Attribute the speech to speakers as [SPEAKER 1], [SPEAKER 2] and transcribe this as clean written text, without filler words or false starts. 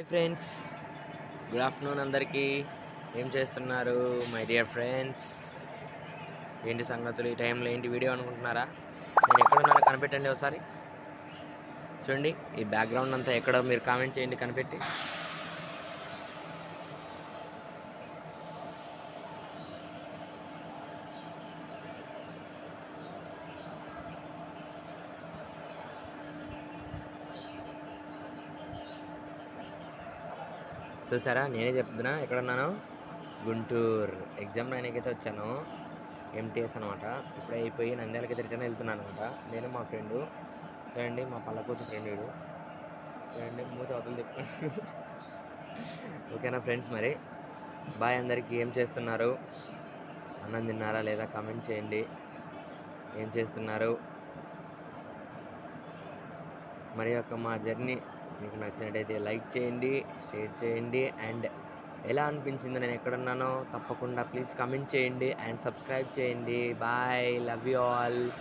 [SPEAKER 1] Hi friends, good afternoon అందరికీ. ఏం చేస్తున్నారు మై డియర్ ఫ్రెండ్స్? ఏంటి సంగతులు ఈ టైంలో? ఏంటి వీడియో అనుకుంటున్నారా? నేను ఎక్కడున్నానో కనిపెట్టండి ఒకసారి. చూడండి, ఈ బ్యాక్గ్రౌండ్ అంతా ఎక్కడో మీరు కామెంట్ చేయండి కనిపెట్టి. చూసారా, నేనే చెప్తున్నా ఎక్కడున్నాను. గుంటూరు ఎగ్జామ్ రాయడానికైతే వచ్చాను. ఎంటీఎస్ అనమాట. ఇప్పుడే అయిపోయి నంద్యాలకైతే రిటర్న్ వెళ్తున్నాను అనమాట. నేను మా ఫ్రెండు. చూడండి, మా పల్లకూతు ఫ్రెండ్ వీడు. చూడండి, మూతి అవతలు తిప్పుకున్నాడు. ఓకేనా ఫ్రెండ్స్, మరి బాయ్ అందరికీ. ఏం చేస్తున్నారు? అన్నం తిన్నారా లేదా కామెంట్ చేయండి. ఏం చేస్తున్నారు? మరి యొక్క మా జర్నీ మీకు నచ్చినట్టయితే లైక్ చేయండి, షేర్ చేయండి. అండ్ ఎలా అనిపించిందో, నేను ఎక్కడున్నానో తప్పకుండా ప్లీజ్ కామెంట్ చేయండి అండ్ సబ్స్క్రైబ్ చేయండి. Bye, love you all.